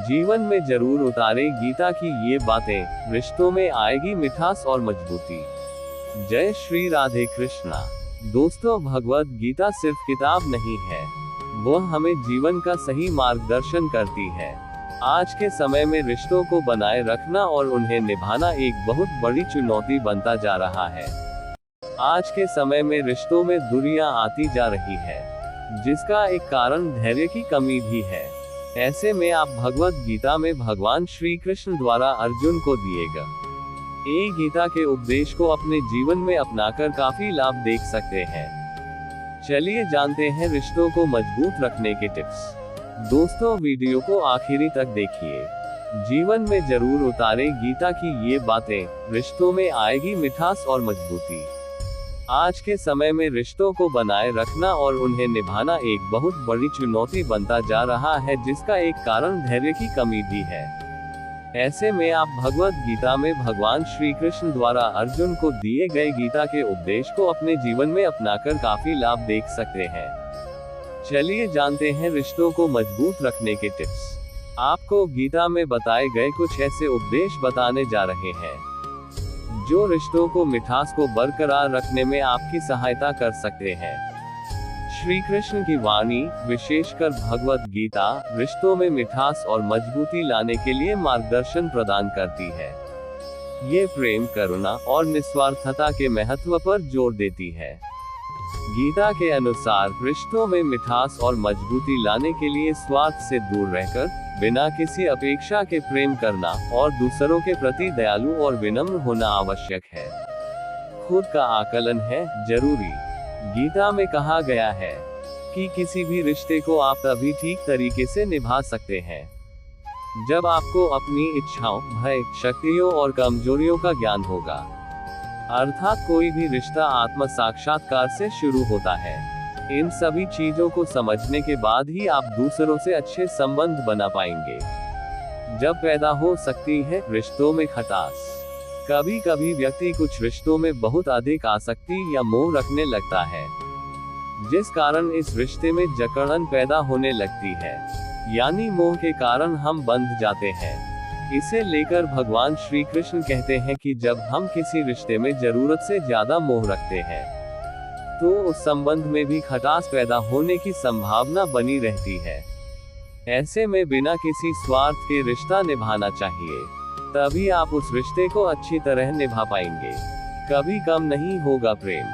जीवन में जरूर उतारे गीता की ये बातें, रिश्तों में आएगी मिठास और मजबूती। जय श्री राधे कृष्णा। दोस्तों, भगवद गीता सिर्फ किताब नहीं है, वह हमें जीवन का सही मार्गदर्शन करती है। आज के समय में रिश्तों को बनाए रखना और उन्हें निभाना एक बहुत बड़ी चुनौती बनता जा रहा है। आज के समय में रिश्तों में दूरियां आती जा रही है, जिसका एक कारण धैर्य की कमी भी है। ऐसे में आप भगवद गीता में भगवान श्री कृष्ण द्वारा अर्जुन को दिए गए गीता के उपदेश को अपने जीवन में अपनाकर काफी लाभ देख सकते हैं। चलिए जानते हैं रिश्तों को मजबूत रखने के टिप्स। दोस्तों, वीडियो को आखिरी तक देखिए। जीवन में जरूर उतारे गीता की ये बातें, रिश्तों में आएगी मिठास और मजबूती। आज के समय में रिश्तों को बनाए रखना और उन्हें निभाना एक बहुत बड़ी चुनौती बनता जा रहा है, जिसका एक कारण धैर्य की कमी भी है। ऐसे में आप भगवद गीता में भगवान श्री कृष्ण द्वारा अर्जुन को दिए गए गीता के उपदेश को अपने जीवन में अपनाकर काफी लाभ देख सकते हैं। चलिए जानते हैं रिश्तों को मजबूत रखने के टिप्स। आपको गीता में बताए गए कुछ ऐसे उपदेश बताने जा रहे हैं जो रिश्तों को मिठास को बरकरार रखने में आपकी सहायता कर सकते हैं। श्री कृष्ण की वाणी, विशेषकर भगवद गीता, रिश्तों में मिठास और मजबूती लाने के लिए मार्गदर्शन प्रदान करती है। ये प्रेम, करुणा और निस्वार्थता के महत्व पर जोर देती है। गीता के अनुसार रिश्तों में मिठास और मजबूती लाने के लिए स्वार्थ से दूर रहकर, बिना किसी अपेक्षा के प्रेम करना और दूसरों के प्रति दयालु और विनम्र होना आवश्यक है। खुद का आकलन है जरूरी। गीता में कहा गया है कि किसी भी रिश्ते को आप तभी ठीक तरीके से निभा सकते हैं जब आपको अपनी इच्छाओं, भय, शक्तियों और कमजोरियों का ज्ञान होगा। अर्थात कोई भी रिश्ता आत्म साक्षात्कार से शुरू होता है। इन सभी चीजों को समझने के बाद ही आप दूसरों से अच्छे संबंध बना पाएंगे। जब पैदा हो सकती है रिश्तों में खटास। कभी कभी व्यक्ति कुछ रिश्तों में बहुत अधिक आसक्ति या मोह रखने लगता है, जिस कारण इस रिश्ते में जकड़न पैदा होने लगती है, यानी मोह के कारण हम बंध जाते हैं। इसे लेकर भगवान श्री कृष्ण कहते हैं कि जब हम किसी रिश्ते में जरूरत से ज्यादा मोह रखते हैं तो उस संबंध में भी खटास पैदा होने की संभावना बनी रहती है। ऐसे में बिना किसी स्वार्थ के रिश्ता निभाना चाहिए, तभी आप उस रिश्ते को अच्छी तरह निभा पाएंगे। कभी कम नहीं होगा प्रेम।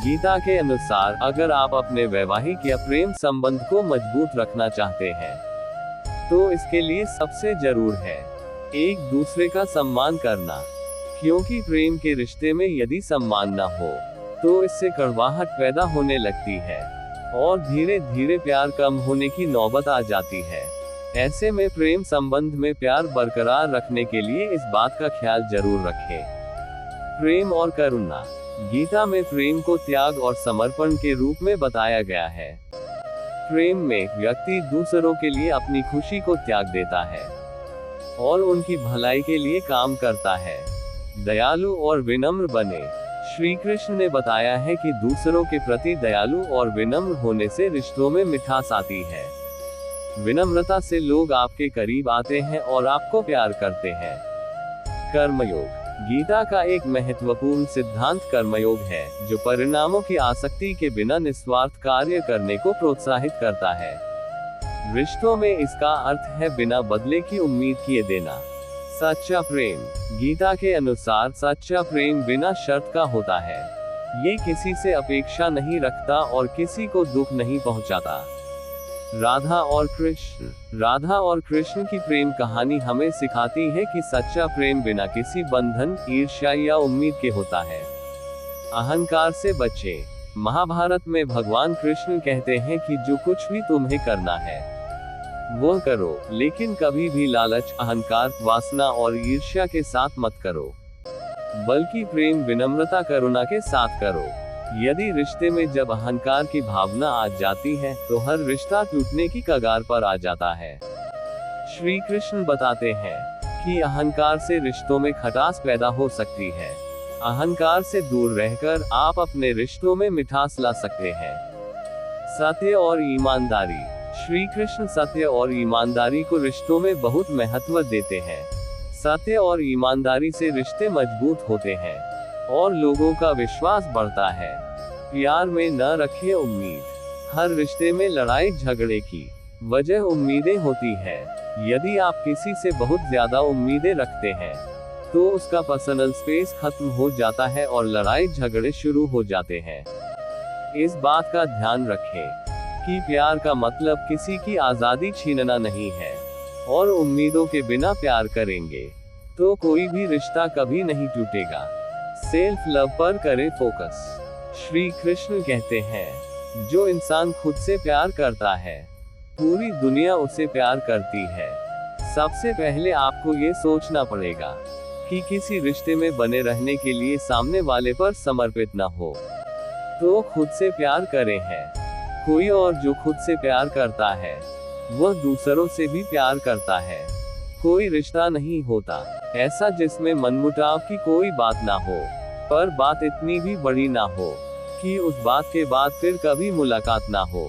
गीता के अनुसार अगर आप अपने वैवाहिक या प्रेम संबंध को मजबूत रखना चाहते हैं तो इसके लिए सबसे जरूर है एक दूसरे का सम्मान करना, क्योंकि प्रेम के रिश्ते में यदि सम्मान न हो तो इससे कड़वाहट पैदा होने लगती है और धीरे धीरे प्यार कम होने की नौबत आ जाती है। ऐसे में प्रेम संबंध में प्यार बरकरार रखने के लिए इस बात का ख्याल जरूर रखें। प्रेम और करुणा। गीता में प्रेम को त्याग और समर्पण के रूप में बताया गया है। प्रेम में व्यक्ति दूसरों के लिए अपनी खुशी को त्याग देता है और उनकी भलाई के लिए काम करता है। दयालु और विनम्र बने। श्री कृष्ण ने बताया है कि दूसरों के प्रति दयालु और विनम्र होने से रिश्तों में मिठास आती है। विनम्रता से लोग आपके करीब आते हैं और आपको प्यार करते हैं। कर्मयोग। गीता का एक महत्वपूर्ण सिद्धांत कर्मयोग है, जो परिणामों की आसक्ति के बिना निस्वार्थ कार्य करने को प्रोत्साहित करता है। रिश्तों में इसका अर्थ है बिना बदले की उम्मीद किए देना। सच्चा प्रेम। गीता के अनुसार सच्चा प्रेम बिना शर्त का होता है। ये किसी से अपेक्षा नहीं रखता और किसी को दुख नहीं पहुंचाता। राधा और कृष्ण। राधा और कृष्ण की प्रेम कहानी हमें सिखाती है कि सच्चा प्रेम बिना किसी बंधन, ईर्ष्या या उम्मीद के होता है। अहंकार से बचें। महाभारत में भगवान कृष्ण कहते हैं कि जो कुछ भी तुम्हें करना है वो करो, लेकिन कभी भी लालच, अहंकार, वासना और ईर्ष्या के साथ मत करो, बल्कि प्रेम, विनम्रता, करुणा के साथ करो। यदि रिश्ते में जब अहंकार की भावना आ जाती है तो हर रिश्ता टूटने की कगार पर आ जाता है। श्री कृष्ण बताते हैं कि अहंकार से रिश्तों में खटास पैदा हो सकती है। अहंकार से दूर रहकर आप अपने रिश्तों में मिठास ला सकते हैं। सत्य और ईमानदारी। श्री कृष्ण सत्य और ईमानदारी को रिश्तों में बहुत महत्व देते हैं। सत्य और ईमानदारी से रिश्ते मजबूत होते हैं और लोगों का विश्वास बढ़ता है। प्यार में न रखें उम्मीद। हर रिश्ते में लड़ाई झगड़े की वजह उम्मीदें होती है। यदि आप किसी से बहुत ज्यादा उम्मीदें रखते हैं तो उसका पर्सनल स्पेस खत्म हो जाता है और लड़ाई झगड़े शुरू हो जाते हैं। इस बात का ध्यान रखें कि प्यार का मतलब किसी की आजादी छीनना नहीं है, और उम्मीदों के बिना प्यार करेंगे तो कोई भी रिश्ता कभी नहीं टूटेगा। सेल्फ लव पर करें फोकस। श्री कृष्ण कहते हैं, जो इंसान खुद से प्यार करता है पूरी दुनिया उसे प्यार करती है। सबसे पहले आपको ये सोचना पड़ेगा कि किसी रिश्ते में बने रहने के लिए सामने वाले पर समर्पित न हो, तो खुद से प्यार करें है। कोई और जो खुद से प्यार करता है वह दूसरों से भी प्यार करता है। कोई रिश्ता नहीं होता ऐसा जिसमें मनमुटाव की कोई बात ना हो, पर बात इतनी भी बड़ी ना हो कि उस बात के बाद फिर कभी मुलाकात ना हो।